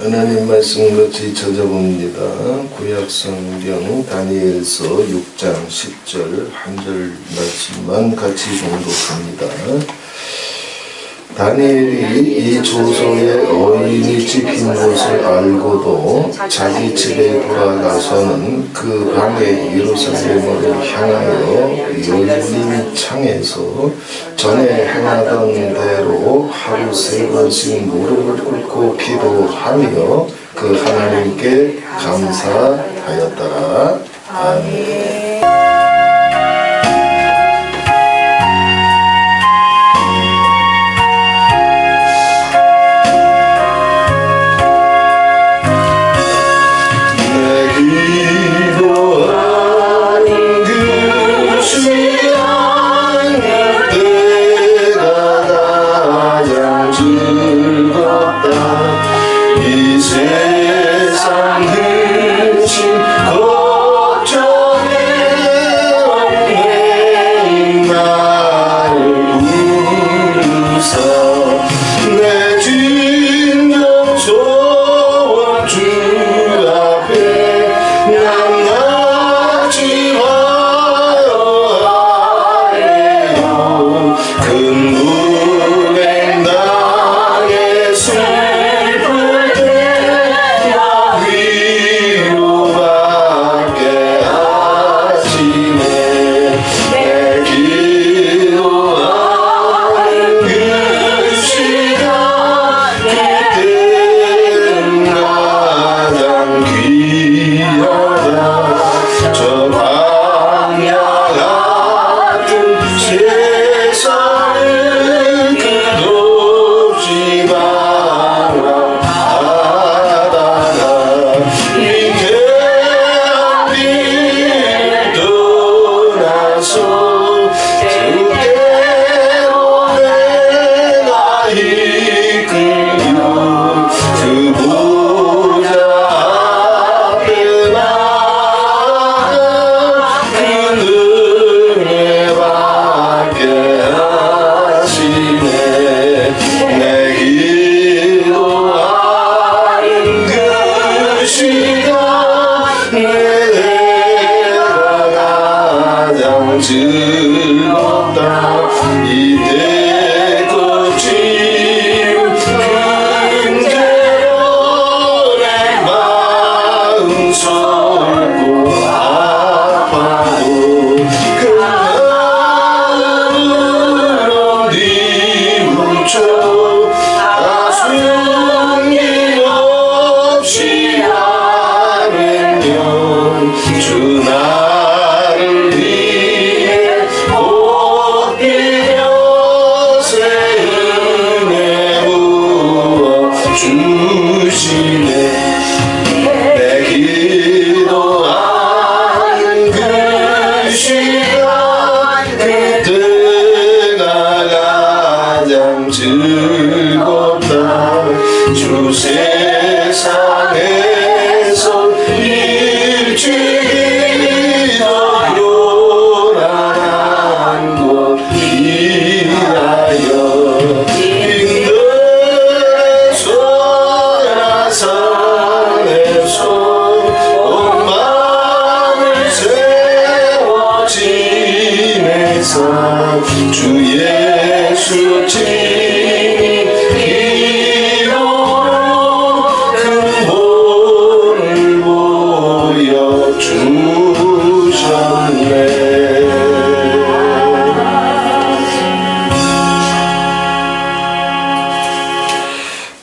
하나님 말씀 같이 찾아봅니다. 구약성경 다니엘서 6장 10절 한 절 말씀만 같이 봉독합니다. 다니엘이 이 조서에 어인이 찍힌 것을 알고도 자기 집에 돌아가서는 그 밤에 예루살렘을 향하여 열린 창에서 전에 행하던 대로 하루 3번씩 무릎을 꿇고 기도하며 그 하나님께 감사하였더라. 아멘.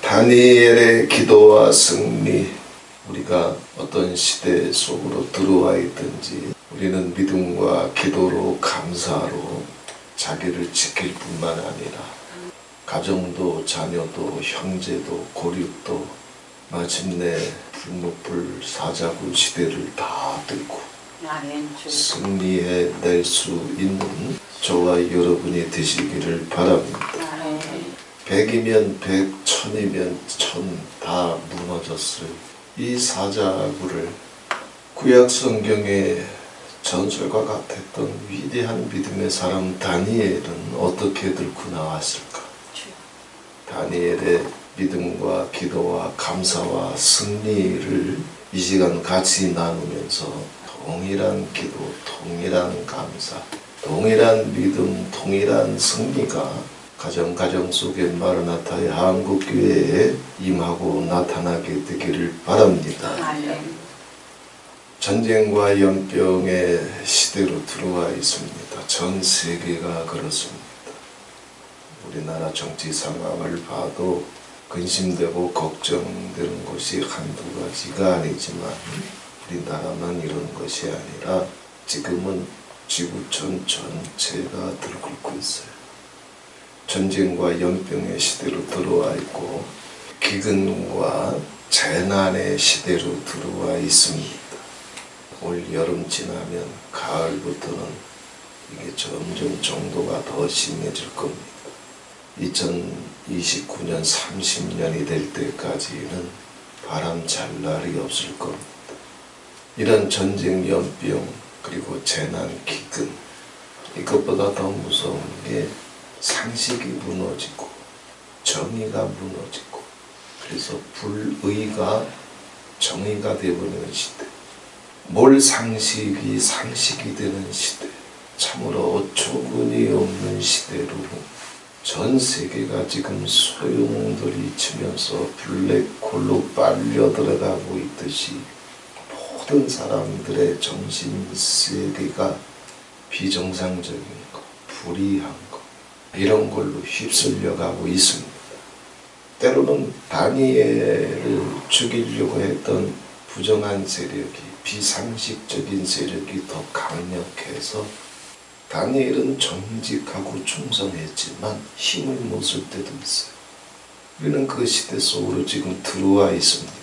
다니엘의 기도와 승리. 우리가 어떤 시대 속으로 들어와 있든지 우리는 믿음과 기도로 감사로 자기를 지킬 뿐만 아니라 가정도 자녀도 형제도 고륙도 마침내 불목불 사자굴 시대를 다 뚫고 승리해낼 수 있는 저와 여러분이 되시기를 바랍니다. 100이면 100, 1000이면 1000 다 무너졌어요. 이 사자굴을 구약 성경의 전설과 같았던 위대한 믿음의 사람 다니엘은 어떻게 들고 나왔을까? 다니엘의 믿음과 기도와 감사와 승리를 이 시간 같이 나누면서 동일한 기도, 동일한 감사, 동일한 믿음, 동일한 승리가 가정 속에 마르나타의 한국교회에 임하고 나타나게 되기를 바랍니다. 전쟁과 연병의 시대로 들어와 있습니다. 전 세계가 그렇습니다. 우리나라 정치 상황을 봐도 근심되고 걱정되는 것이 한두 가지가 아니지만 우리나라만 이런 것이 아니라 지금은 지구촌 전체가 들끓고 있어요. 전쟁과 연병의 시대로 들어와 있고 기근과 재난의 시대로 들어와 있습니다. 올 여름 지나면 가을부터는 이게 점점 정도가 더 심해질 겁니다. 2029년 30년이 될 때까지는 바람 잘 날이 없을 겁니다. 이런 전쟁, 연병, 그리고 재난, 기근, 이것보다 더 무서운 게 상식이 무너지고 정의가 무너지고 그래서 불의가 정의가 되어버리는 시대, 몰상식이 상식이 되는 시대, 참으로 어처구니 없는 시대로 전 세계가 지금 소용돌이 치면서 블랙홀로 빨려 들어가고 있듯이 모든 사람들의 정신세계가 비정상적인 것, 불의한 것, 이런 걸로 휩쓸려 가고 있습니다. 때로는 다니엘을 죽이려고 했던 부정한 세력이, 비상식적인 세력이 더 강력해서 다니엘은 정직하고 충성했지만 힘을 못 쓸 때도 있어요. 우리는 그 시대 속으로 지금 들어와 있습니다.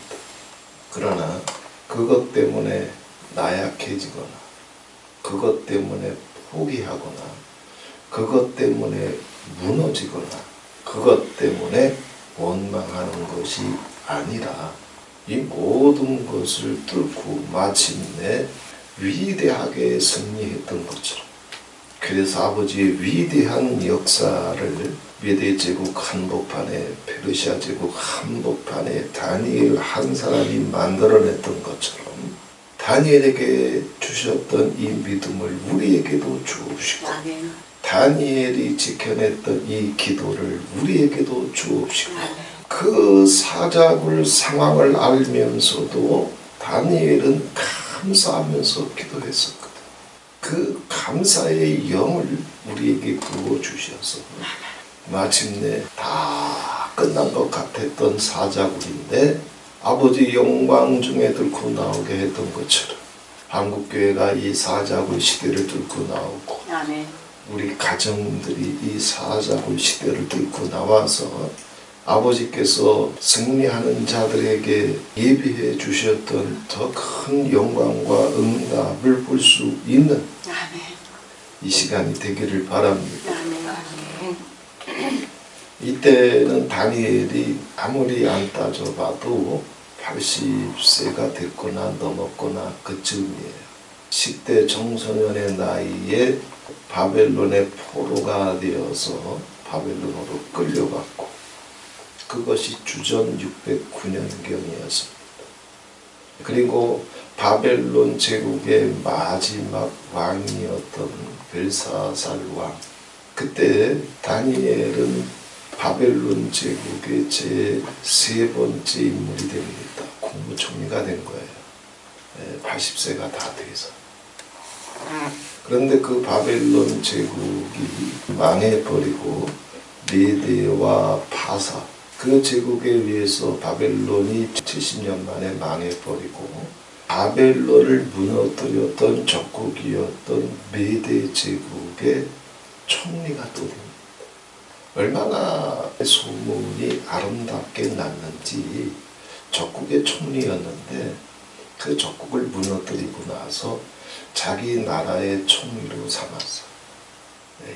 그러나 그것 때문에 나약해지거나 그것 때문에 포기하거나 그것 때문에 무너지거나 그것 때문에 원망하는 것이 아니라 이 모든 것을 뚫고 마침내 위대하게 승리했던 것처럼, 그래서 아버지의 위대한 역사를 메대 제국 한복판에, 페르시아 제국 한복판에 다니엘 한 사람이 만들어냈던 것처럼 다니엘에게 주셨던 이 믿음을 우리에게도 주옵시고, 다니엘이 지켜냈던 이 기도를 우리에게도 주옵시고, 그 사자굴 상황을 알면서도 다니엘은 감사하면서 기도했었거든. 그 감사의 영을 우리에게 부어주셔서 마침내 다 끝난 것 같았던 사자굴인데 아버지 영광 중에 뚫고 나오게 했던 것처럼 한국교회가 이 사자굴 시대를 뚫고 나오고 우리 가정들이 이 사자굴 시대를 뚫고 나와서 아버지께서 승리하는 자들에게 예비해 주셨던 더 큰 영광과 응답을 볼 수 있는 이 시간이 되기를 바랍니다. 이때는 다니엘이 아무리 안 따져봐도 80세가 됐거나 넘었거나 그쯤이에요. 10대 청소년의 나이에 바벨론의 포로가 되어서 바벨론으로 끌려갔고, 그것이 주전 609년경이었습니다. 그리고 바벨론 제국의 마지막 왕이었던 벨사살 왕, 그때 다니엘은 바벨론 제국의 제 세 번째 인물이 됩니다. 국무총리가 된 거예요. 80세가 다 돼서. 그런데 그 바벨론 제국이 망해버리고 메대와 파사, 그 제국에 의해서 바벨론이 70년 만에 망해버리고 바벨론을 무너뜨렸던 적국이었던 메대 제국의 총리가 또 됩니다. 얼마나 소문이 아름답게 났는지, 적국의 총리였는데 그 적국을 무너뜨리고 나서 자기 나라의 총리로 삼았어요.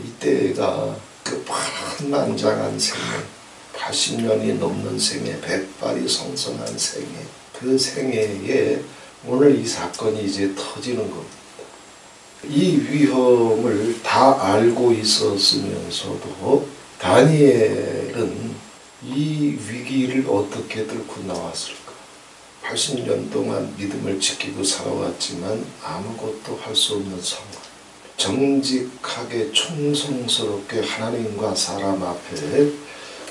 이때가 그 파란만장한 생애, 80년이 넘는 생애, 백발이 성성한 생애, 그 생애에 오늘 이 사건이 이제 터지는 겁니다. 이 위험을 다 알고 있었으면서도 다니엘은 이 위기를 어떻게 뚫고 나왔을까? 80년 동안 믿음을 지키고 살아왔지만 아무것도 할 수 없는 상황. 정직하게 충성스럽게 하나님과 사람 앞에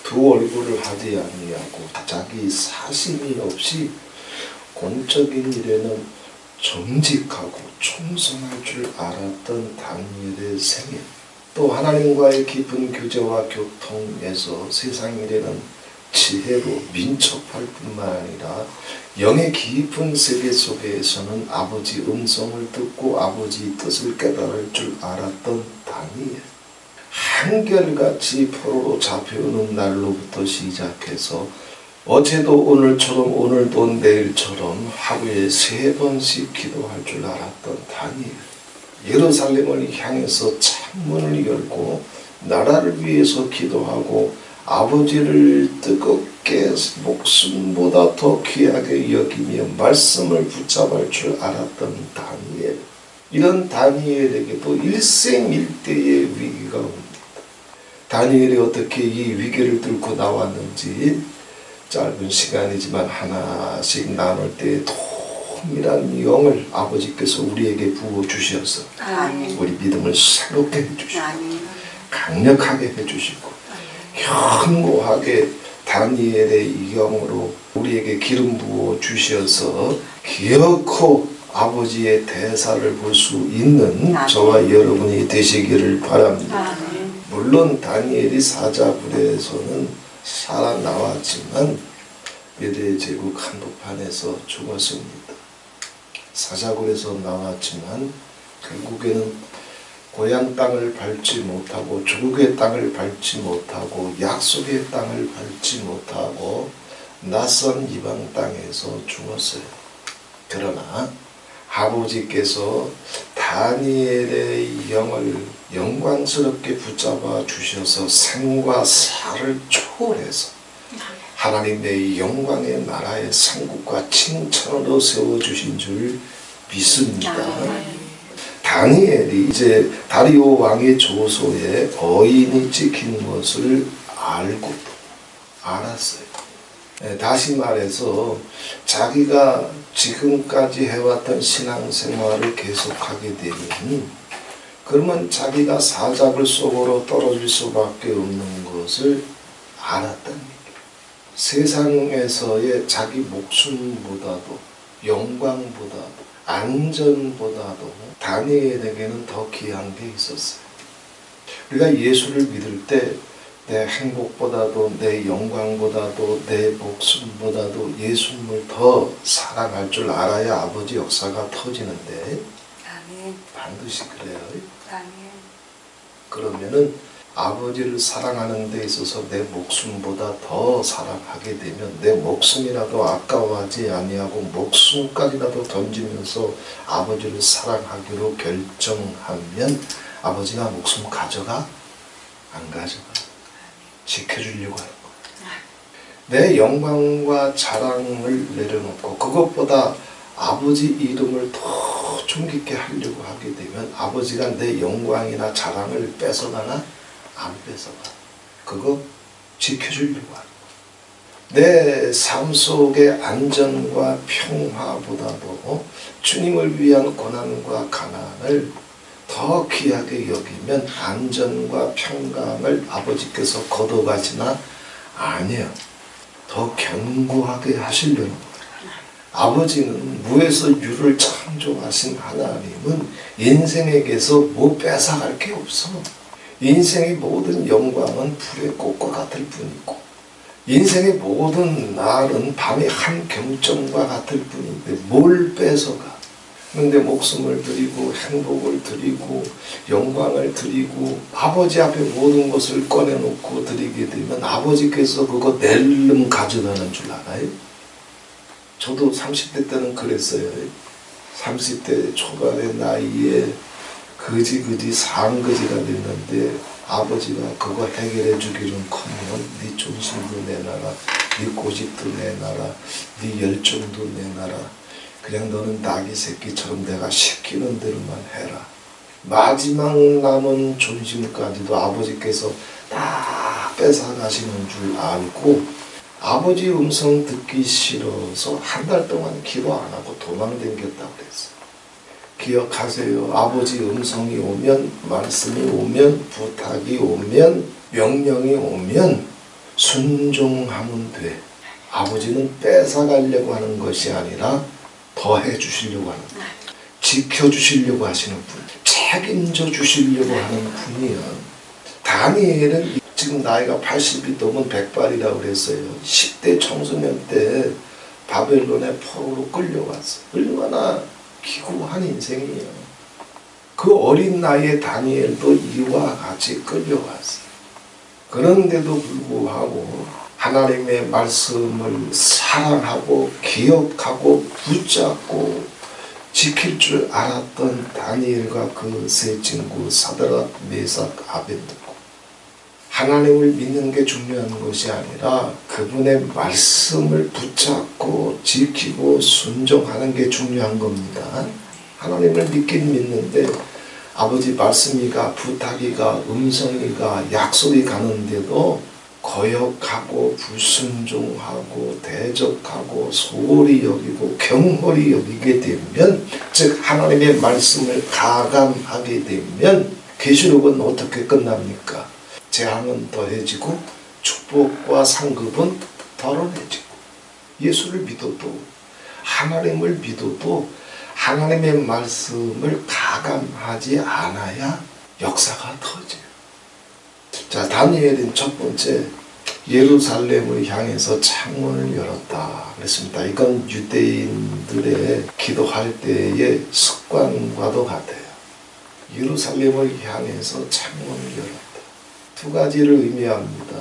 두 얼굴을 하지 아니하고 자기 사심이 없이 공적인 일에는 정직하고 충성할 줄 알았던 다니엘의 생애, 또 하나님과의 깊은 교제와 교통에서 세상 일에는 지혜로 민첩할 뿐만 아니라 영의 깊은 세계 속에서는 아버지 음성을 듣고 아버지 뜻을 깨달을 줄 알았던 다니엘. 한결같이 포로로 잡혀오는 날로부터 시작해서 어제도 오늘처럼 오늘도 내일처럼 하루에 3번씩 기도할 줄 알았던 다니엘. 예루살렘을 향해서 창문을 열고 나라를 위해서 기도하고 아버지를 뜨겁게 목숨보다 더 귀하게 여기며 말씀을 붙잡을 줄 알았던 다니엘. 이런 다니엘에게도 일생일대의 위기가 옵니다. 다니엘이 어떻게 이 위기를 뚫고 나왔는지 짧은 시간이지만 하나씩 나눌 때 동일한 영을 아버지께서 우리에게 부어주셔서 우리 믿음을 새롭게 해주시고 강력하게 해주시고 견고하게 다니엘의 영으로 우리에게 기름 부어 주셔서 기어코 아버지의 대사를 볼 수 있는 저와 여러분이 되시기를 바랍니다. 물론 다니엘이 사자굴에서는 살아나왔지만 메대 제국 한복판에서 죽었습니다. 사자굴에서 나왔지만 결국에는 고향 땅을 밟지 못하고 조국의 땅을 밟지 못하고 약속의 땅을 밟지 못하고 낯선 이방 땅에서 죽었어요. 그러나 아버지께서 다니엘의 영을 영광스럽게 붙잡아 주셔서 생과 사를 초월해서 하나님의 영광의 나라의 상국과 칭찬으로 세워주신 줄 믿습니다. 다니엘이 이제 다리오 왕의 조소에 어인이 찍힌 것을 알고 알았어요. 다시 말해서 자기가 지금까지 해왔던 신앙생활을 계속하게 되면 그러면 자기가 사자굴 속으로 떨어질 수밖에 없는 것을 알았다는 얘기예요. 세상에서의 자기 목숨보다도 영광보다도 안전보다도 다니엘에게는 더 귀한 게 있었어요. 우리가 예수를 믿을 때 내 행복보다도 내 영광보다도 내 목숨보다도 예수님을 더 사랑할 줄 알아야 아버지 역사가 터지는데 반드시 그래요. 그러면은 아버지를 사랑하는 데 있어서 내 목숨보다 더 사랑하게 되면 내 목숨이라도 아까워하지 아니하고 목숨까지라도 던지면서 아버지를 사랑하기로 결정하면 아버지가 목숨 가져가? 안 가져가. 지켜주려고 하는 거예요. 내 영광과 자랑을 내려놓고 그것보다 아버지 이름을 더 존귀케 하려고 하게 되면 아버지가 내 영광이나 자랑을 뺏어가나? 안 뺏어가. 그거 지켜주려고 하는 거예요. 내 삶 속의 안전과 평화보다도 주님을 위한 고난과 가난을 더 귀하게 여기면 안전과 평강을 아버지께서 거둬가지나 아니에요. 더 견고하게 하시려는 거예요. 아버지는 무에서 유를 창조하신 하나님은 인생에게서 뭐 뺏어갈 게 없어. 인생의 모든 영광은 불의 꽃과 같을 뿐이고 인생의 모든 날은 밤의 한 경점과 같을 뿐인데 뭘 뺏어가. 그런데 목숨을 드리고 행복을 드리고 영광을 드리고 아버지 앞에 모든 것을 꺼내놓고 드리게 되면 아버지께서 그거 낼름 가져가는 줄 알아요? 저도 30대 때는 그랬어요. 30대 초반의 나이에 그지 상거지가 됐는데 아버지가 그거 해결해 주기는커녕 네 존심도 내놔라, 네 고집도 내놔라, 네 열정도 내놔라. 그냥 너는 나귀 새끼처럼 내가 시키는 대로만 해라. 마지막 남은 존심까지도 아버지께서 딱 뺏어가시는 줄 알고 아버지 음성 듣기 싫어서 한 달 동안 기도 안 하고 도망다녔다고 그랬어요. 기억하세요. 아버지 음성이 오면, 말씀이 오면, 부탁이 오면, 명령이 오면 순종하면 돼. 아버지는 뺏어가려고 하는 것이 아니라 더해 주시려고 하는 분, 지켜주시려고 하시는 분, 책임져 주시려고 하는 분이야. 다니엘은 지금 나이가 80이 넘은 백발이라고 그랬어요. 10대 청소년 때 바벨론의 포로로 끌려왔어. 얼마나 기구한 인생이에요. 그 어린 나이에 다니엘도 이와 같이 끌려왔어. 그런데도 불구하고 하나님의 말씀을 사랑하고 기억하고 붙잡고 지킬 줄 알았던 다니엘과 그 세 친구 사드락, 메삭, 아벤느고, 하나님을 믿는 게 중요한 것이 아니라 그분의 말씀을 붙잡고 지키고 순종하는 게 중요한 겁니다. 하나님을 믿긴 믿는데 아버지 말씀이가, 부탁이가, 음성이가, 약속이 가는데도 거역하고 불순종하고 대적하고 소홀히 여기고 경홀히 여기게 되면, 즉 하나님의 말씀을 가감하게 되면 계시록은 어떻게 끝납니까? 재앙은 더해지고 축복과 상급은 덜어내지고, 예수를 믿어도 하나님을 믿어도 하나님의 말씀을 가감하지 않아야 역사가 터져요. 자, 다니엘은 첫 번째 예루살렘을 향해서 창문을 열었다 그랬습니다. 이건 유대인들의 기도할 때의 습관과도 같아요. 예루살렘을 향해서 창문을 열었다. 두 가지를 의미합니다.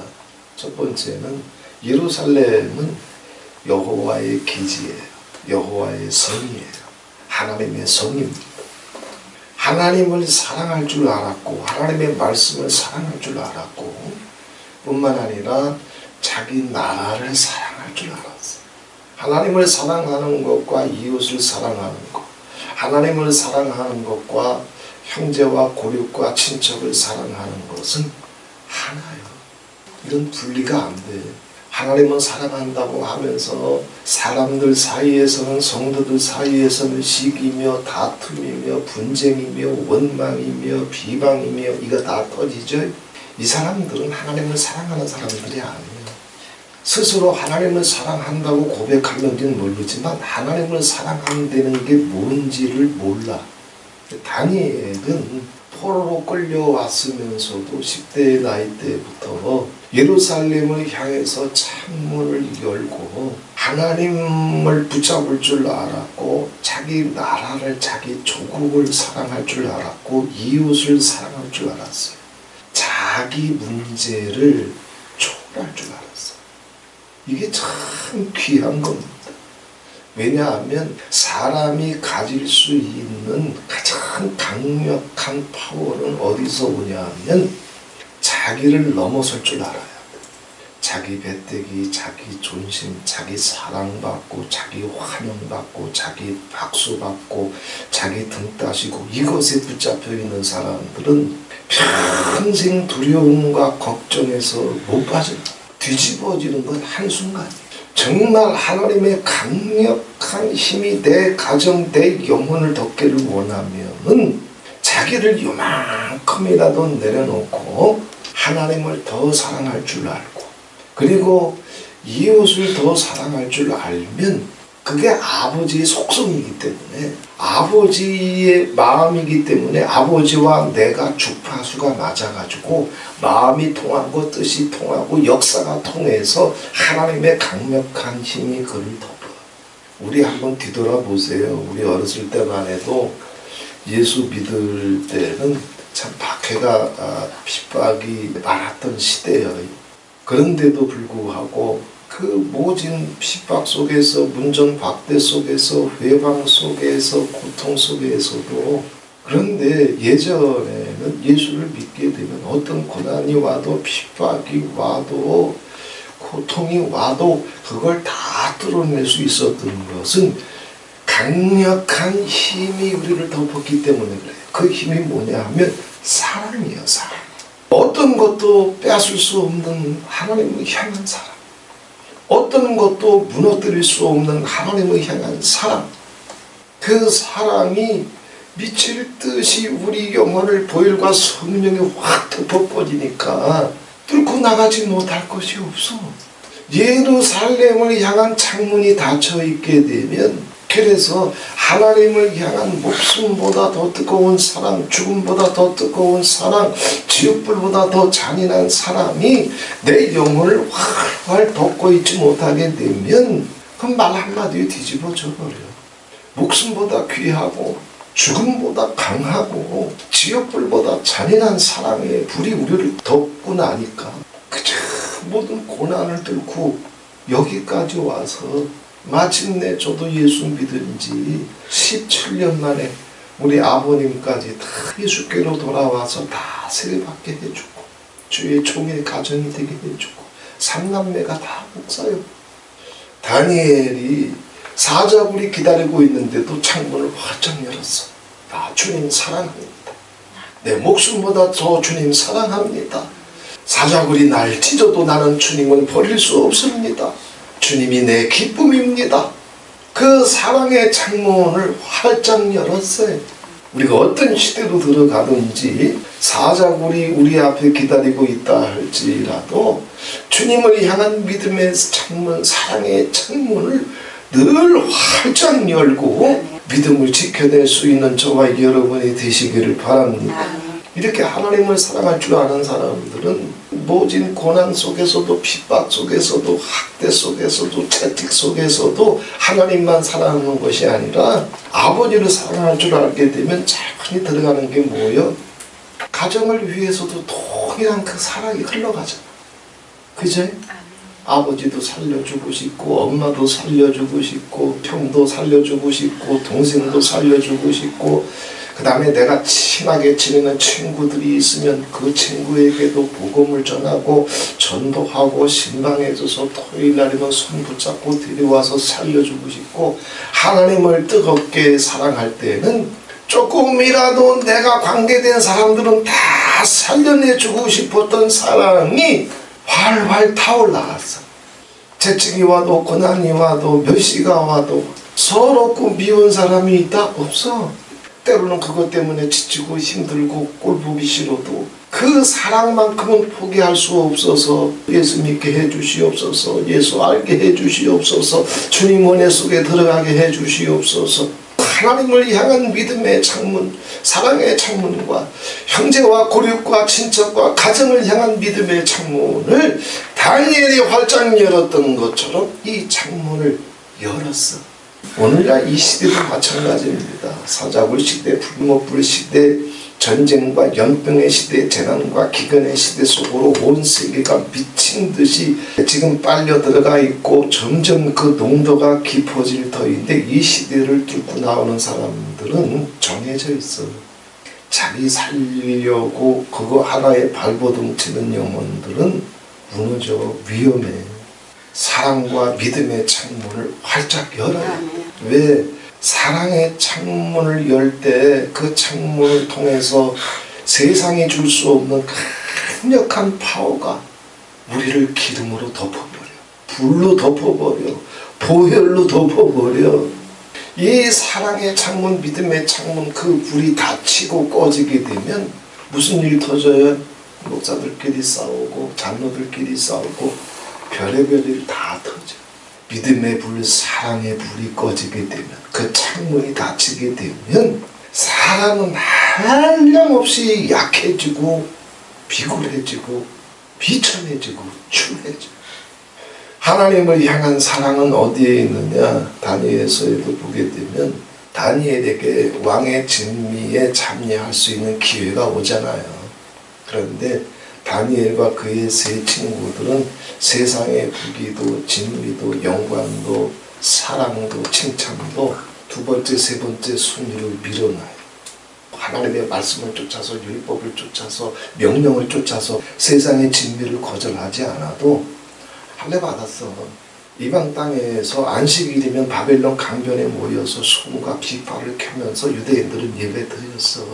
첫 번째는 예루살렘은 여호와의 기지예요. 여호와의 성이에요. 하나님의 성입니다. 하나님을 사랑할 줄 알았고 하나님의 말씀을 사랑할 줄 알았고 뿐만 아니라 자기 나라를 사랑할 줄 알았어요. 하나님을 사랑하는 것과 이웃을 사랑하는 것, 하나님을 사랑하는 것과 형제와 고륙과 친척을 사랑하는 것은 하나요. 이런 분리가 안 돼요. 하나님은 사랑한다고 하면서 사람들 사이에서는, 성도들 사이에서는 시기며 다툼이며 분쟁이며 원망이며 비방이며 이거 다 터지죠. 이 사람들은 하나님을 사랑하는 사람들이 아니에요. 스스로 하나님을 사랑한다고 고백하는지는 모르지만 하나님을 사랑한다는 게 뭔지를 몰라. 다니엘은 포로로 끌려왔으면서도 10대 나이 때부터 예루살렘을 향해서 창문을 열고 하나님을 붙잡을 줄 알았고 자기 나라를, 자기 조국을 사랑할 줄 알았고 이웃을 사랑할 줄 알았어요. 자기 문제를 초월할 줄 알았어요. 이게 참 귀한 겁니다. 왜냐하면 사람이 가질 수 있는 가장 강력한 파워는 어디서 오냐면 자기를 넘어설 줄 알아야 돼. 자기 배때기, 자기 존심, 자기 사랑받고 자기 환영받고 자기 박수받고 자기 등 따시고 이것에 붙잡혀 있는 사람들은 평생 두려움과 걱정에서 못 빠져요. 뒤집어지는 건 한순간이에요. 정말 하나님의 강력한 힘이 내 가정, 내 영혼을 덮기를 원하면은 자기를 요만큼이라도 내려놓고 하나님을 더 사랑할 줄 알고 그리고 이웃을 더 사랑할 줄 알면 그게 아버지의 속성이기 때문에, 아버지의 마음이기 때문에 아버지와 내가 주파수가 맞아가지고 마음이 통하고 뜻이 통하고 역사가 통해서 하나님의 강력한 힘이 그를 덮어요. 우리 한번 뒤돌아보세요. 우리 어렸을 때만 해도 예수 믿을 때는 참 박해가 핍박이 많았던 시대예요. 그런데도 불구하고 그 모진 핍박 속에서, 문전박대 속에서, 회방 속에서, 고통 속에서도, 그런데 예전에는 예수를 믿게 되면 어떤 고난이 와도 핍박이 와도 고통이 와도 그걸 다 뚫어낼 수 있었던 것은 강력한 힘이 우리를 덮었기 때문에 그래요. 그 힘이 뭐냐 하면 사랑이에요. 사랑. 어떤 어떤 것도 빼앗을 수 없는 하나님을 향한 사랑, 어떤 것도 무너뜨릴 수 없는 하나님을 향한 사랑, 그 사랑이 미칠 듯이 우리 영혼을 보혈과 성령이 확 덮어버리니까 뚫고 나가지 못할 것이 없어. 예루살렘을 향한 창문이 닫혀 있게 되면, 그래서 하나님을 향한 목숨보다 더 뜨거운 사랑, 죽음보다 더 뜨거운 사랑, 지옥불보다 더 잔인한 사랑이 내 영혼을 활활 덮고 있지 못하게 되면 그 말 한마디에 뒤집어져 버려. 목숨보다 귀하고 죽음보다 강하고 지옥불보다 잔인한 사랑의 불이 우리를 덮고 나니까 그저 모든 고난을 뚫고 여기까지 와서 마침내 저도 예수 믿은 지 17년 만에 우리 아버님까지 다 예수께로 돌아와서 다 세례받게 해주고 주의 종의 가정이 되게 해주고 삼남매가 다 목사요. 다니엘이 사자굴이 기다리고 있는데도 창문을 활짝 열었어. 아, 주님 사랑합니다. 내 목숨보다 더 주님 사랑합니다. 사자굴이 날 찢어도 나는 주님을 버릴 수 없습니다. 주님이 내 기쁨입니다. 그 사랑의 창문을 활짝 열었어요. 우리가 어떤 시대로 들어가든지 사자굴이 우리 앞에 기다리고 있다 할지라도 주님을 향한 믿음의 창문, 사랑의 창문을 늘 활짝 열고 믿음을 지켜낼 수 있는 저와 여러분이 되시기를 바랍니다. 이렇게 하나님을 사랑할 줄 아는 사람들은 모진 고난 속에서도 핍박 속에서도 학대 속에서도 채찍 속에서도 하나님만 사랑하는 것이 아니라 아버지를 사랑할 줄 알게 되면 자연히 들어가는 게 뭐예요? 가정을 위해서도 동일한 그 사랑이 흘러가잖아. 그죠? 아버지도 살려주고 싶고 엄마도 살려주고 싶고 형도 살려주고 싶고 동생도 살려주고 싶고 그 다음에 내가 친하게 지내는 친구들이 있으면 그 친구에게도 복음을 전하고 전도하고 신방해줘서 토요일날이면 손 붙잡고 데려와서 살려주고 싶고 하나님을 뜨겁게 사랑할 때는 조금이라도 내가 관계된 사람들은 다 살려내주고 싶었던 사랑이 활활 타올라갔어. 채찍이 와도 고난이 와도 멸시가 와도 서럽고 미운 사람이 있다? 없어. 때로는 그것 때문에 지치고 힘들고 꼴보기 싫어도 그 사랑만큼은 포기할 수 없어서 예수 믿게 해주시옵소서, 예수 알게 해주시옵소서, 주님 은혜 속에 들어가게 해주시옵소서. 하나님을 향한 믿음의 창문, 사랑의 창문과 형제와 고륙과 친척과 가정을 향한 믿음의 창문을 다니엘이 활짝 열었던 것처럼 이 창문을 열었어. 오늘날 이 시대도 마찬가지입니다. 사자굴 시대, 불못불 시대, 전쟁과 연병의 시대, 재난과 기근의 시대 속으로 온 세계가 미친 듯이 지금 빨려 들어가 있고 점점 그 농도가 깊어질 터인데 이 시대를 뚫고 나오는 사람들은 정해져 있어. 자기 살리려고 그거 하나에 발버둥 치는 영혼들은 무너져 위험해. 사랑과 믿음의 창문을 활짝 열어야 돼. 왜? 사랑의 창문을 열 때 그 창문을 통해서 세상이 줄 수 없는 강력한 파워가 우리를 기름으로 덮어버려. 불로 덮어버려. 보혈로 덮어버려. 이 사랑의 창문, 믿음의 창문, 그 불이 닫히고 꺼지게 되면 무슨 일이 터져요? 목사들끼리 싸우고 장로들끼리 싸우고 별의별 일 다 터져. 믿음의 불, 사랑의 불이 꺼지게 되면, 그 창문이 닫히게 되면 사람은 한량없이 약해지고 비굴해지고 비천해지고 추해져. 하나님을 향한 사랑은 어디에 있느냐? 다니엘서에도 보게 되면 다니엘에게 왕의 진미에 참여할 수 있는 기회가 오잖아요. 그런데 다니엘과 그의 세 친구들은 세상의 부귀도 진미도 영광도 사랑도 칭찬도 두 번째 세 번째 순위를 밀어놔요. 하나님의 말씀을 쫓아서 율법을 쫓아서 명령을 쫓아서 세상의 진미를 거절하지 않아도 할례 받았어. 이방 땅에서 안식일이면 바벨론 강변에 모여서 소금과 비파를 켜면서 유대인들은 예배 드렸어.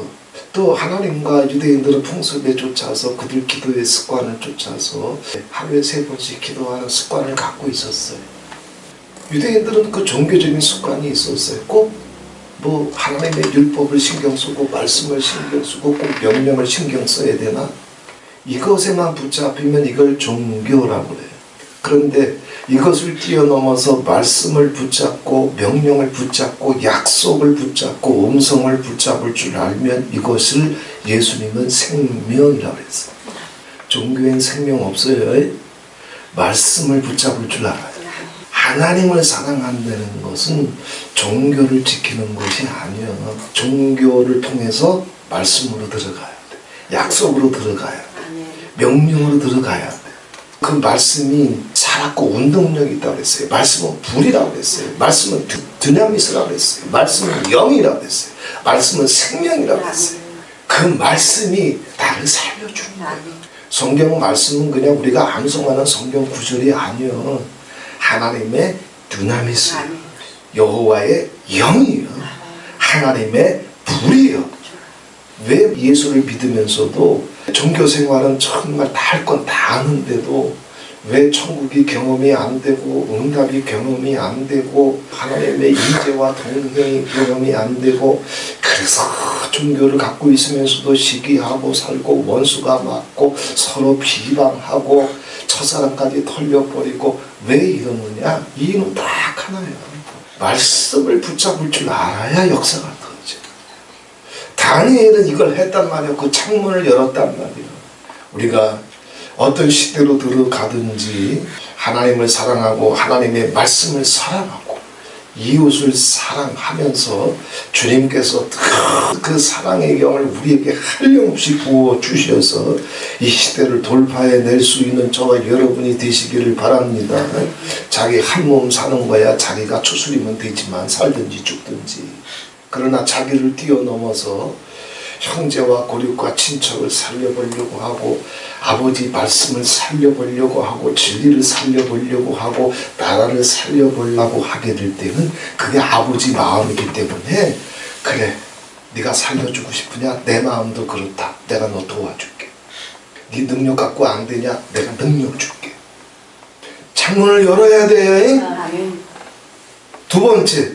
또 하나님과 유대인들은 풍습에 쫓아서 그들 기도의 습관을 쫓아서 하루에 3번씩 기도하는 습관을 갖고 있었어요. 유대인들은 그 종교적인 습관이 있었어요. 꼭 뭐 하나님의 율법을 신경 쓰고 말씀을 신경 쓰고 꼭 명령을 신경 써야 되나? 이것에만 붙잡히면 이걸 종교라고 해요. 그런데 이것을 뛰어넘어서 말씀을 붙잡고 명령을 붙잡고 약속을 붙잡고 음성을 붙잡을 줄 알면 이것을 예수님은 생명이라고 했어요. 종교엔 생명 없어요. 말씀을 붙잡을 줄 알아요. 하나님을 사랑한다는 것은 종교를 지키는 것이 아니에요. 종교를 통해서 말씀으로 들어가야 돼. 약속으로 들어가야 돼. 명령으로 들어가야 돼. 그 말씀이 살았고 운동력이 있다고 했어요. 말씀은 불이라고 했어요. 말씀은 드나미스라고 했어요. 말씀은 영이라고 했어요. 말씀은 생명이라고 했어요. 그 말씀이 나를 살려주는 거예요. 성경 말씀은 그냥 우리가 암송하는 성경 구절이 아니에요. 하나님의 드나미스, 여호와의 영이요, 하나님의 불이요. 왜 예수를 믿으면서도 종교 생활은 정말 다 할 건 다 아는데도 왜 천국이 경험이 안 되고 응답이 경험이 안 되고 하나님의 임재와 동행이 경험이 안 되고, 그래서 종교를 갖고 있으면서도 시기하고 살고 원수가 맞고 서로 비방하고 첫사랑까지 털려버리고 왜 이러느냐? 이유는 딱 하나예요. 말씀을 붙잡을 줄 알아야 역사가 터지죠. 다니엘은 이걸 했단 말이에요. 그 창문을 열었단 말이에요. 우리가 어떤 시대로 들어가든지 하나님을 사랑하고 하나님의 말씀을 사랑하고 이웃을 사랑하면서 주님께서 그 사랑의 영을 우리에게 한량없이 부어주셔서 이 시대를 돌파해낼 수 있는 저와 여러분이 되시기를 바랍니다. 자기 한 몸 사는 거야 자기가 추스리면 되지만 살든지 죽든지. 그러나 자기를 뛰어넘어서 형제와 고륙과 친척을 살려보려고 하고 아버지 말씀을 살려보려고 하고 진리를 살려보려고 하고 나라를 살려보려고 하게 될 때는 그게 아버지 마음이기 때문에, 그래 네가 살려주고 싶으냐? 내 마음도 그렇다. 내가 너 도와줄게. 네 능력 갖고 안 되냐? 내가 능력 줄게. 창문을 열어야 돼. 두 번째,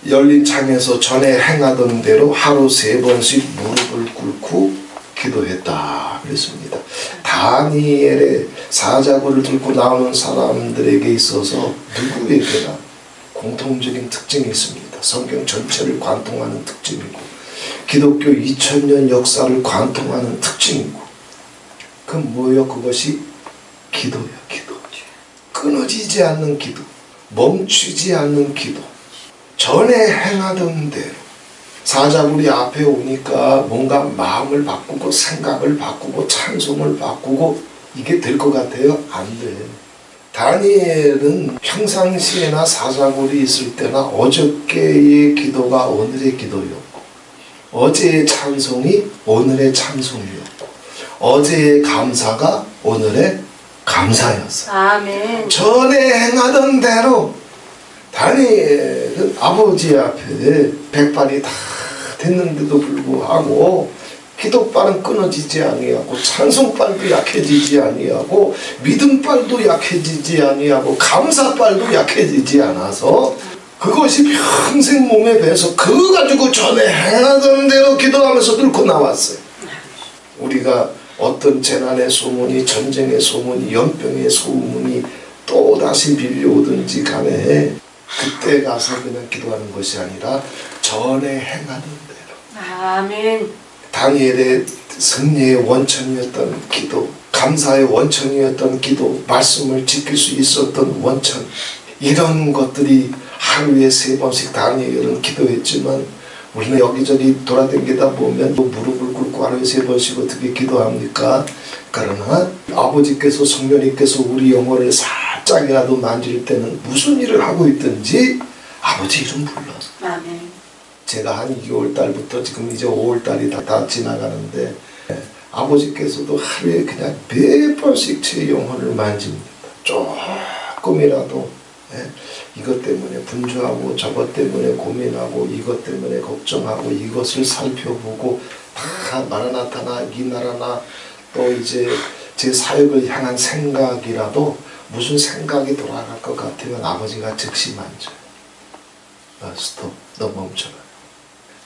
열린 창에서 전에 행하던 대로 하루 3번씩 무릎을 꿇고 기도했다 그랬습니다. 다니엘의 사자굴을 들고 나오는 사람들에게 있어서 누구에게나 공통적인 특징이 있습니다. 성경 전체를 관통하는 특징이고 기독교 2000년 역사를 관통하는 특징이고, 그 뭐예요? 그것이 기도야. 기도. 끊어지지 않는 기도, 멈추지 않는 기도. 전에 행하던 대로. 사자굴이 앞에 오니까 뭔가 마음을 바꾸고 생각을 바꾸고 찬송을 바꾸고 이게 될 것 같아요? 안 돼. 다니엘은 평상시에나 사자굴이 있을 때나 어저께의 기도가 오늘의 기도였고 어제의 찬송이 오늘의 찬송이었고 어제의 감사가 오늘의 감사였어요. 아멘. 전에 행하던 대로. 다니엘은 아버지 앞에 백발이 다 됐는데도 불구하고 기도발은 끊어지지 아니하고 찬송발도 약해지지 아니하고 믿음발도 약해지지 아니하고 감사발도 약해지지 않아서 그것이 평생 몸에 배서 그거 가지고 전에 행하던 대로 기도하면서 뚫고 나왔어요. 우리가 어떤 재난의 소문이, 전쟁의 소문이, 연병의 소문이 또다시 빌려오든지 간에 그때 가서 그냥 기도하는 것이 아니라 전에 행하던 대로. 아멘. 다니엘의 승리의 원천이었던 기도, 감사의 원천이었던 기도, 말씀을 지킬 수 있었던 원천, 이런 것들이 하루에 3번씩 다니엘은 기도했지만 우리는 여기저기 돌아다니다 보면 또 무릎을 꿇고 하루에 3번씩 어떻게 기도합니까? 그러나 아버지께서, 성령님께서 우리 영혼을 살짝이라도 만질 때는 무슨 일을 하고 있든지 아버지 이름 불러서. 아멘. 제가 한 2월달부터 지금 이제 5월달이 다 지나가는데 아버지께서도 하루에 그냥 몇 번씩 제 영혼을 만집니다. 조금이라도 이것 때문에 분주하고 저것 때문에 고민하고 이것 때문에 걱정하고 이것을 살펴보고 다 마라나타나 이 나라나 또 이제 제 사역을 향한 생각이라도 무슨 생각이 돌아갈 것 같으면 아버지가 즉시 만져요. 스톱, 너 멈춰라.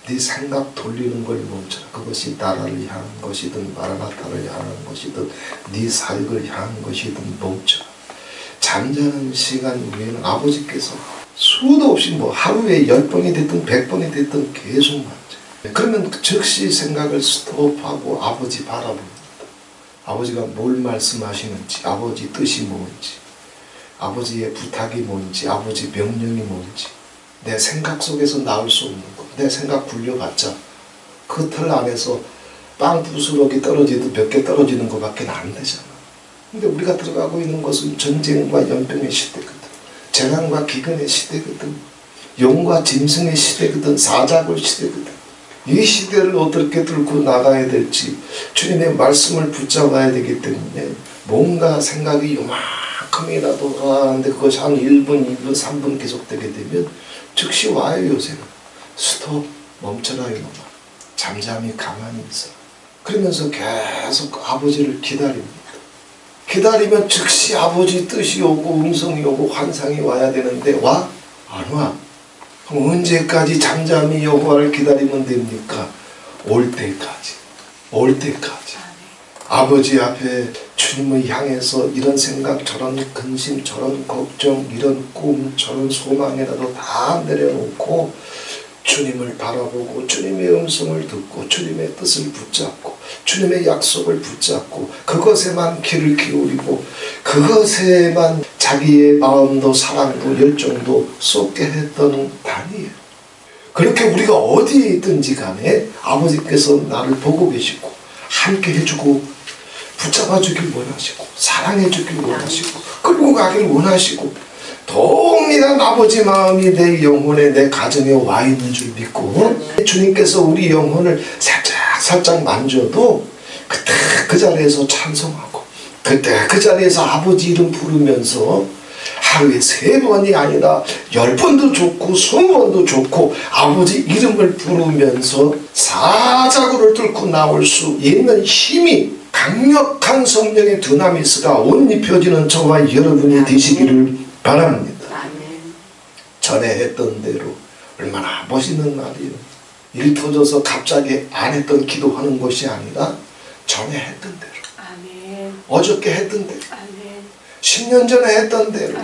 네 생각 돌리는 걸 멈춰라. 그것이 나라를 향한 것이든 마라나타를 향한 것이든 네 사역을 향한 것이든 멈춰라. 잠자는 시간 외에는 아버지께서 수도 없이 뭐 하루에 10번이 됐든 100번이 됐든 계속 만져요. 그러면 즉시 생각을 스톱하고 아버지 바라봅니다. 아버지가 뭘 말씀하시는지, 아버지 뜻이 뭔지, 아버지의 부탁이 뭔지, 아버지 명령이 뭔지, 내 생각 속에서 나올 수 없는 것, 내 생각 굴려봤자 그 틀 안에서 빵 부스러기 떨어지도 몇 개 떨어지는 것밖에 안 되잖아. 근데 우리가 들어가고 있는 것은 전쟁과 연병의 시대거든, 재난과 기근의 시대거든, 용과 짐승의 시대거든, 사자굴 시대거든. 이 시대를 어떻게 뚫고 나가야 될지 주님의 말씀을 붙잡아야 되기 때문에 뭔가 생각이 요만큼이라도 하는데 그것이 한 1분, 2분, 3분 계속되게 되면 즉시 와요. 요새는 스톱, 멈춰라 이놈아, 잠잠히 가만히 있어. 그러면서 계속 아버지를 기다립니다. 기다리면 즉시 아버지 뜻이 오고 음성이 오고 환상이 와야 되는데 와? 안 와. 그럼 언제까지 잠잠히 여호와를 기다리면 됩니까? 올 때까지. 올 때까지. 아버지 앞에 주님을 향해서 이런 생각, 저런 근심, 저런 걱정, 이런 꿈, 저런 소망이라도 다 내려놓고 주님을 바라보고 주님의 음성을 듣고 주님의 뜻을 붙잡고 주님의 약속을 붙잡고 그것에만 귀를 기울이고 그것에만 자기의 마음도 사랑도 열정도 쏟게 했던 단이에요. 그렇게 우리가 어디에 있든지 간에 아버지께서 나를 보고 계시고 함께 해주고 붙잡아주길 원하시고 사랑해주길 원하시고 끌고 가길 원하시고 동일한 아버지 마음이 내 영혼에 내 가정에 와 있는 줄 믿고 주님께서 우리 영혼을 살짝 만져도 그때 그 자리에서 찬송하고 그때 그 자리에서 아버지 이름 부르면서 하루에 3번이 아니라 10번도 좋고 20번도 좋고 아버지 이름을 부르면서 사자굴을 뚫고 나올 수 있는 힘이 강력한 성령의 두나미스가 옷 입혀지는 저와 여러분이 되시기를 바랍니다. 전에 했던 대로 얼마나 멋있는 말이에요. 일 터져서 갑자기 안 했던 기도하는 것이 아니라 전에 했던 대로, 어저께 했던 대로, 10년 전에 했던 대로,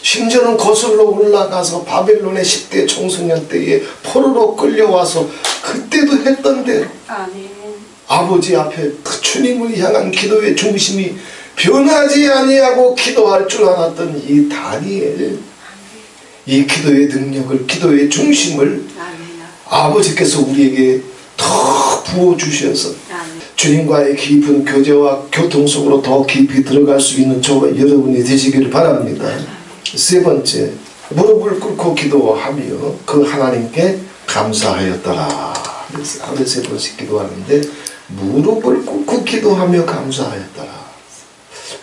심지어는 거슬러 올라가서 바벨론의 10대 청소년 때에 포로로 끌려와서 그때도 했던 대로 아버지 앞에 그 주님을 향한 기도의 중심이 변하지 아니하고 기도할 줄 알았던 이 다니엘, 이 기도의 능력을, 기도의 중심을 아버지께서 우리에게 더 부어주셔서 주님과의 깊은 교제와 교통 속으로 더 깊이 들어갈 수 있는 저와 여러분이 되시기를 바랍니다. 세 번째, 무릎을 꿇고 기도하며 그 하나님께 감사하였더라. 그래서 하루에 3번씩 기도하는데 무릎을 꿇고 기도하며 감사하였더라.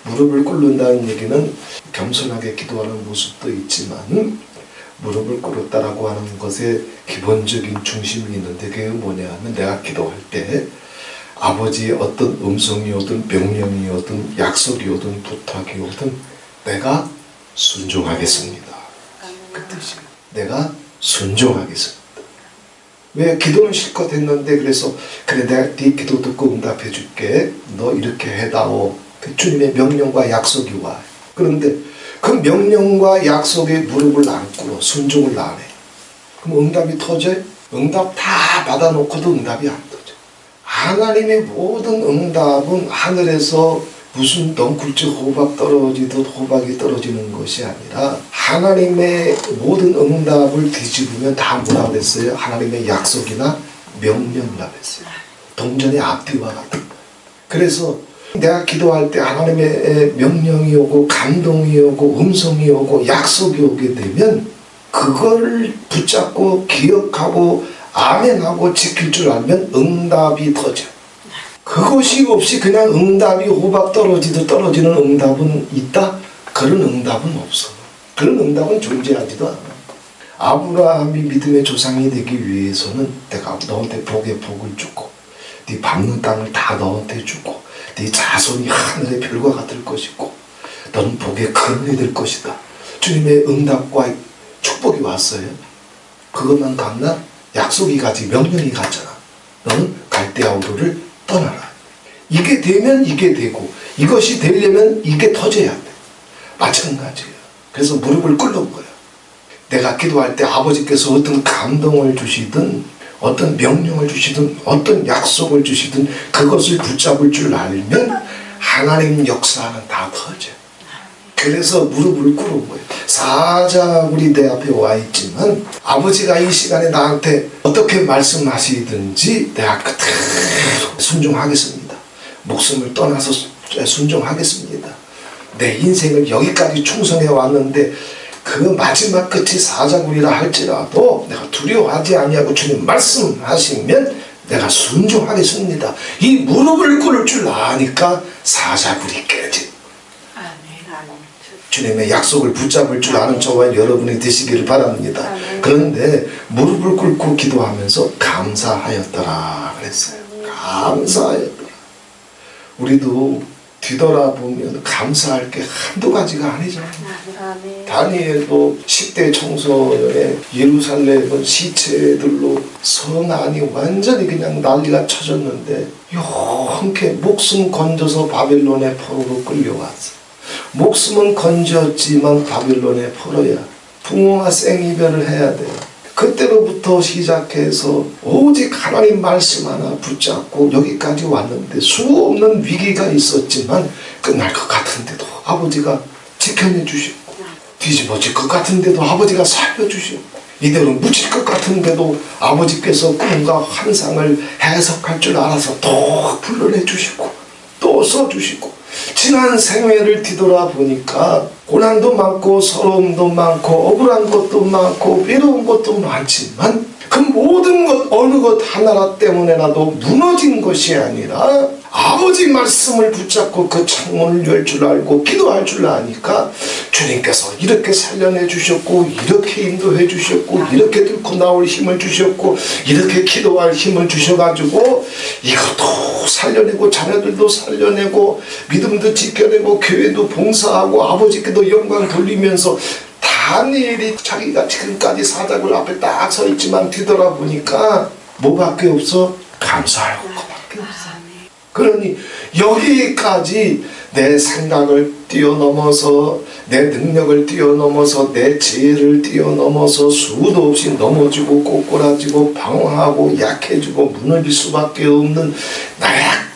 무릎을 꿇는다는 얘기는 겸손하게 기도하는 모습도 있지만 무릎을 꿇었다라고 하는 것에 기본적인 중심이 있는데 그게 뭐냐 하면 내가 기도할 때 아버지의 어떤 음성이 오든 명령이 오든 약속이 오든 부탁이 오든 내가 순종하겠습니다. 그 뜻이에요. 내가 순종하겠습니다. 왜? 기도는 실컷 했는데 그래서 그래 내가 네 기도 듣고 응답해 줄게. 너 이렇게 해다오. 그 주님의 명령과 약속이 와요. 그런데 그 명령과 약속에 무릎을 안 꿇어 순종을 안 해. 그럼 응답이 터져요? 응답 다 받아놓고도 응답이 안 터져. 하나님의 모든 응답은 하늘에서 무슨 넝쿨째 호박 떨어지듯 호박이 떨어지는 것이 아니라 하나님의 모든 응답을 뒤집으면 다 뭐라 그랬어요? 하나님의 약속이나 명령이라 그랬어요. 동전의 앞뒤와 같은 거예요. 그래서 내가 기도할 때 하나님의 명령이 오고 감동이 오고 음성이 오고 약속이 오게 되면 그걸 붙잡고 기억하고 아멘하고 지킬 줄 알면 응답이 터져. 그것이 없이 그냥 응답이 호박 떨어지듯 떨어지는 응답은 있다? 그런 응답은 없어. 그런 응답은 존재하지도 않아. 아브라함이 믿음의 조상이 되기 위해서는 내가 너한테 복에 복을 주고 네 밟는 땅을 다 너한테 주고 네 자손이 하늘의 별과 같을 것이고 너는 복의 근원이 될 것이다. 주님의 응답과 축복이 왔어요. 그것만 갔나? 약속이 가지 명령이 갔잖아. 너는 갈대아 우르를 떠나라. 이게 되면 이게 되고 이것이 되려면 이게 터져야 돼. 마찬가지예요. 그래서 무릎을 꿇는 거예요. 내가 기도할 때 아버지께서 어떤 감동을 주시든 어떤 명령을 주시든 어떤 약속을 주시든 그것을 붙잡을 줄 알면 하나님 역사는 다 터져. 그래서 무릎을 꿇은 거예요. 사자굴이 내 앞에 와 있지만 아버지가 이 시간에 나한테 어떻게 말씀하시든지 내가 그대로 순종하겠습니다. 목숨을 떠나서 순종하겠습니다. 내 인생을 여기까지 충성해 왔는데 그 마지막 끝이 사자굴이라 할지라도 내가 두려워하지 아니하고 주님 말씀하시면 내가 순종하겠습니다. 이 무릎을 꿇을 줄 아니까 사자굴이 깨지. 주님의 약속을 붙잡을 줄 아는 저와 여러분이 되시기를 바랍니다. 그런데 무릎을 꿇고 기도하면서 감사하였더라 그랬어요. 감사하였더라. 우리도 뒤돌아보면 감사할 게 한두 가지가 아니잖아요. 다니엘도 10대 청소년의 예루살렘은 시체들로 성 안이 완전히 그냥 난리가 쳐졌는데 용케 목숨 건져서 바벨론의 포로로 끌려왔어. 목숨은 건졌지만 바벨론의 포로야. 부모와 생이별을 해야 돼. 그때로부터 시작해서 오직 하나님 말씀 하나 붙잡고 여기까지 왔는데 수없는 위기가 있었지만 끝날 것 같은데도 아버지가 지켜내 주셨고 뒤집어질 것 같은데도 아버지가 살려주시고 이대로 묻힐 것 같은데도 아버지께서 꿈과 환상을 해석할 줄 알아서 또 불러내 주시고 또 써주시고 지난 생애를 뒤돌아보니까 고난도 많고 서러움도 많고 억울한 것도 많고 외로운 것도 많지만 그 모든 것 어느 것 하나 때문에라도 무너진 것이 아니라 아버지 말씀을 붙잡고 그 창문을 열 줄 알고 기도할 줄 아니까 주님께서 이렇게 살려내 주셨고 이렇게 인도해 주셨고 이렇게 뚫고 나올 힘을 주셨고 이렇게 기도할 힘을 주셔가지고 이것도 살려내고 자녀들도 살려내고 믿음도 지켜내고 교회도 봉사하고 아버지께도 영광 돌리면서 다니엘이 자기가 지금까지 사자굴 앞에 딱 서 있지만 뒤돌아보니까 뭐밖에 없어? 감사할 것밖에 없어. 그러니 여기까지 내 생각을 뛰어넘어서 내 능력을 뛰어넘어서 내 지혜를 뛰어넘어서 수도 없이 넘어지고 꼬꾸라지고 방황하고 약해지고 무너질 수밖에 없는 나약한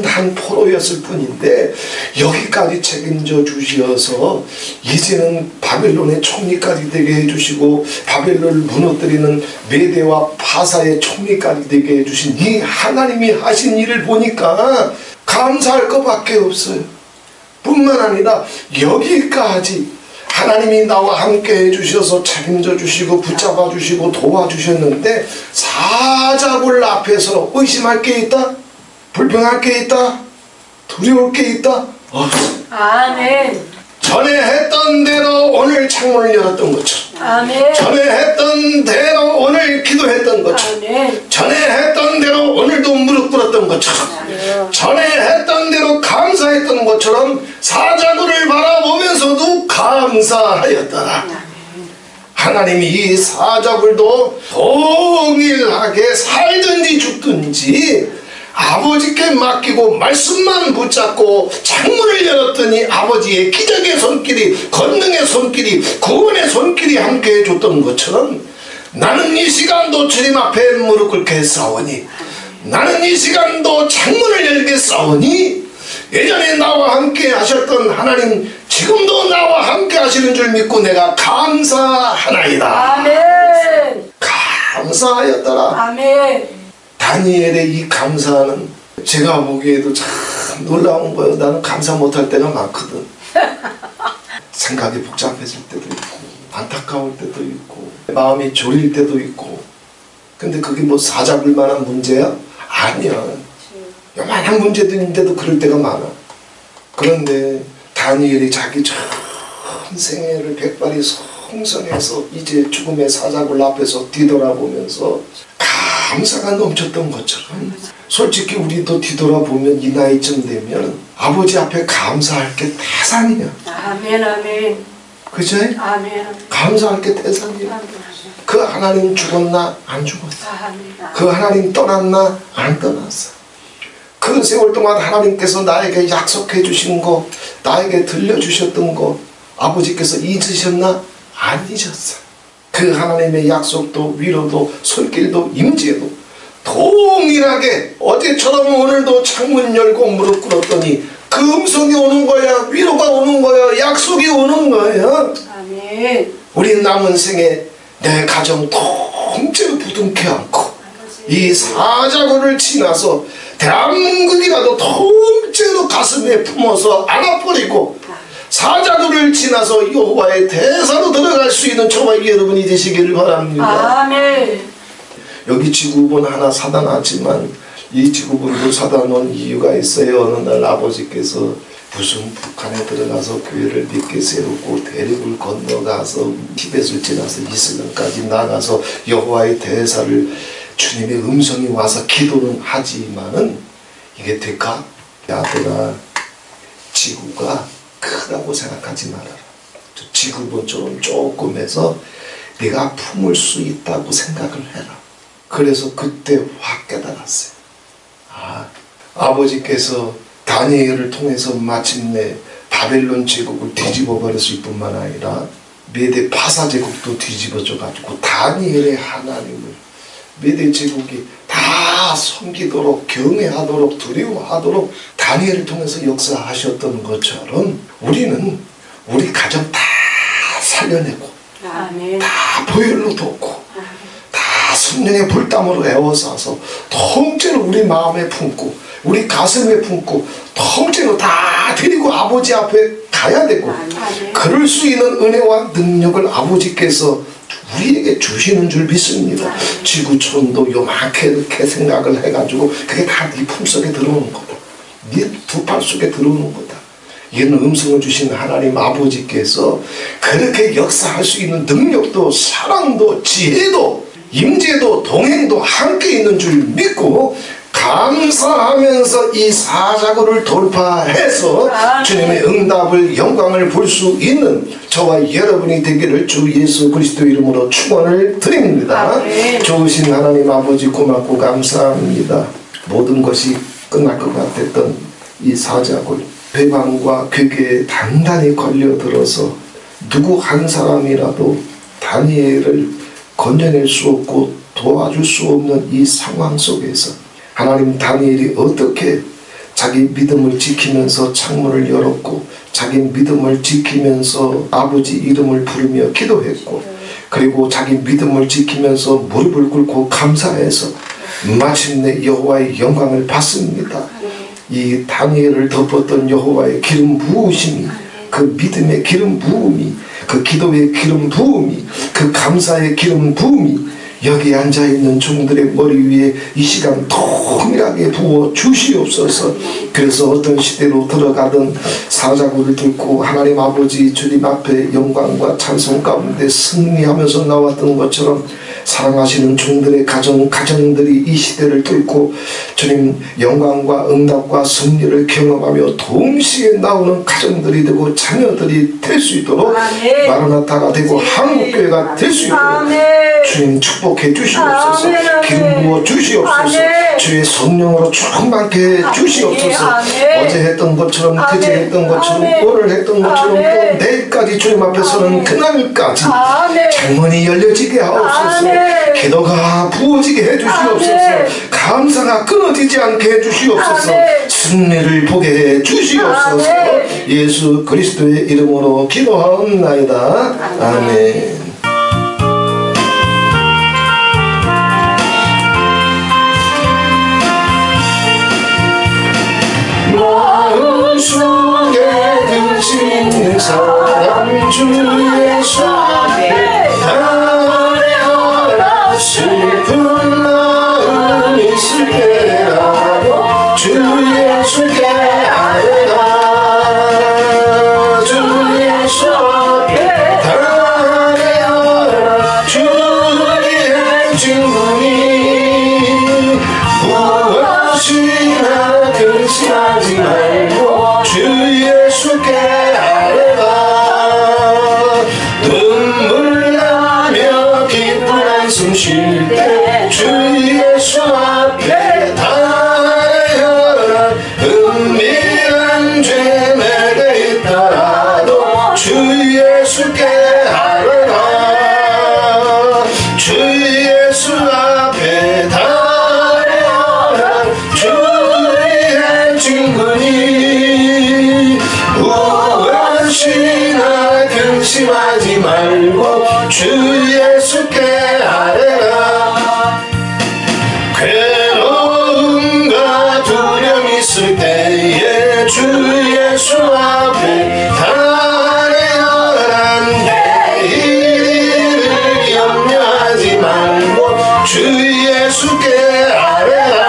한 포로였을 뿐인데 여기까지 책임져 주셔서 이제는 바벨론의 총리까지 되게 해주시고 바벨론을 무너뜨리는 메대와 바사의 총리까지 되게 해주신 이 하나님이 하신 일을 보니까 감사할 것밖에 없어요. 뿐만 아니라 여기까지 하나님이 나와 함께 해주셔서 책임져 주시고 붙잡아 주시고 도와주셨는데 사자굴 앞에서 의심할 게 있다? 불평할 게 있다? 두려울 게 있다? 없어. 아멘. 전에 했던 대로 오늘 창문을 열었던 것처럼 아멘. 전에 했던 대로 오늘 기도했던 것처럼 아멘. 전에 했던 대로 오늘도 무릎 꿇었던 것처럼 아멘. 전에 했던 대로 감사했던 것처럼 사자굴을 바라보면서도 감사하였더라. 하나님이 이 사자굴도 동일하게 살든지 죽든지 아버지께 맡기고 말씀만 붙잡고 창문을 열었더니 아버지의 기적의 손길이 권능의 손길이 구원의 손길이 함께 해줬던 것처럼 나는 이 시간도 주님 앞에 무릎 꿇게 싸우니 나는 이 시간도 창문을 열게 싸우니 예전에 나와 함께 하셨던 하나님 지금도 나와 함께 하시는 줄 믿고 내가 감사하나이다. 아멘. 감사하였더라. 아멘. 다니엘의 이 감사는 제가 보기에도 참 놀라운 거예요. 나는 감사 못할 때가 많거든. 생각이 복잡해질 때도 있고 안타까울 때도 있고 마음이 졸릴 때도 있고 근데 그게 뭐 사자굴 만한 문제야? 아니야. 요만한 문제들인데도 그럴 때가 많아. 그런데 다니엘이 자기 전 생애를 백발이 성성해서 이제 죽음의 사자굴 앞에서 뒤돌아보면서 감사가 넘쳤던 것처럼 솔직히 우리도 뒤돌아보면 이 나이쯤 되면 아버지 앞에 감사할 게 태산이야. 아멘 아멘 그죠? 아멘 감사할 게 태산이야. 그 하나님 죽었나? 안 죽었어. 아멘 그 하나님 떠났나? 안 떠났어. 그 세월 동안 하나님께서 나에게 약속해 주신 거, 나에게 들려주셨던 거 아버지께서 잊으셨나? 안 잊었어. 그 하나님의 약속도 위로도 손길도 임재도 동일하게 어제처럼 오늘도 창문 열고 무릎 꿇었더니 그 음성이 오는 거야. 위로가 오는 거야. 약속이 오는 거야. 아멘 우리 남은 생에 내 가정 통째로 부둥켜 안고 이 사자고를 지나서 대한민국이라도 통째로 가슴에 품어서 안아버리고 사자고를 지나서 여호와의 대사로 들어갈 수 있는 저와 여러분이 되시기를 바랍니다. 아멘 여기 지구본 하나 사다 놨지만 이 지구본도 사다 놓은 이유가 있어요. 어느 날 아버지께서 무슨 북한에 들어가서 교회를 믿게 세우고 대륙을 건너가서 티벳을 지나서 이슬람까지 나가서 여호와의 대사를 주님의 음성이 와서 기도는 하지만은 이게 될까? 아들아, 지구가 크다고 생각하지 말아라. 지구본처럼 조금 해서 네가 품을 수 있다고 생각을 해라. 그래서 그때 확 깨달았어요. 아버지께서 다니엘을 통해서 마침내 바벨론 제국을 뒤집어 버렸을 뿐만 아니라 메대 바사 제국도 뒤집어져 가지고 다니엘의 하나님을 메대 제국이 다 섬기도록 경외하도록 두려워하도록 다니엘을 통해서 역사하셨던 것처럼 우리는 우리 가정 다 살려내고 아멘 다 보혈로 돕고 다 성령의 불땀으로 애워싸서 통째로 우리 마음에 품고 우리 가슴에 품고 통째로 다 드리고 아버지 앞에 가야 되고 그럴 수 있는 은혜와 능력을 아버지께서 우리에게 주시는 줄 믿습니다. 지구촌도 요만하게 이렇게 생각을 해가지고 그게 다 네 품속에 들어오는 거다. 네 두 팔 속에 들어오는 거다. 이는 음성을 주신 하나님 아버지께서 그렇게 역사할 수 있는 능력도 사랑도 지혜도 임재도 동행도 함께 있는 줄 믿고 감사하면서 이 사자고를 돌파해서 주님의 응답을 영광을 볼 수 있는 저와 여러분이 되기를 주 예수 그리스도 이름으로 축원을 드립니다. 좋으신 하나님 아버지 고맙고 감사합니다. 모든 것이 끝날 것 같았던 이 사자골 배반과 괴계에 단단히 걸려들어서 누구 한 사람이라도 다니엘을 건져낼 수 없고 도와줄 수 없는 이 상황 속에서 하나님 다니엘이 어떻게 자기 믿음을 지키면서 창문을 열었고 자기 믿음을 지키면서 아버지 이름을 부르며 기도했고 그리고 자기 믿음을 지키면서 무릎을 꿇고 감사해서 마침내 여호와의 영광을 받습니다. 이 다니엘을 덮었던 여호와의 기름 부으심이 그 믿음의 기름 부음이 그 기도의 기름 부음이 그 감사의 기름 부음이 여기 앉아있는 종들의 머리 위에 이 시간 통일하게 부어 주시옵소서. 그래서 어떤 시대로 들어가든 사자고를 들고 하나님 아버지 주님 앞에 영광과 찬송 가운데 승리하면서 나왔던 것처럼 사랑하시는 종들의 가정들이 이 시대를 뚫고 주님 영광과 응답과 승리를 경험하며 동시에 나오는 가정들이 되고 자녀들이 될 수 있도록 마라나타가 되고 한국교회가 될 수 있도록 주님 축복해 주시옵소서. 기름 부어 주시옵소서. 주의 성령으로 충만케 해 주시옵소서. 어제 했던 것처럼 그제 했던 것처럼 오늘 했던 것처럼 또 내일까지 주님 앞에 서는 그날까지 창문이 열려지게 하옵소서. 기도가 부어지게 해 주시옵소서. 감사가 끊어지지 않게 해 주시옵소서. 승리를 보게 해 주시옵소서. 예수 그리스도의 이름으로 기도하옵나이다. 아멘. 마음속에 드신 사랑 주 예수 달려라 슬픈 마음 있을 때라도 주 예수께 아뢰라 주 예수 달려라 질 때 주 예수 앞에 달려라. 은밀한 죄 내게 있더라도 주 예수께 하라. 주 예수 앞에 달려라. 주의 증거니 무엇이나 근심하지 말고 주 예수께 아뢰라. 괴로움과 두려움 있을 때에 주 예수 앞에 달려라. 내일을 염려하지 말고 주 예수께 아뢰라.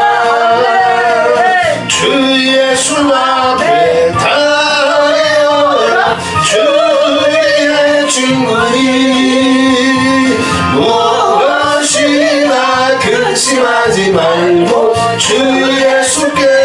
주 예수 앞에 달려라. 주의 증거니 무엇이나 근심하지 말고 주 예수께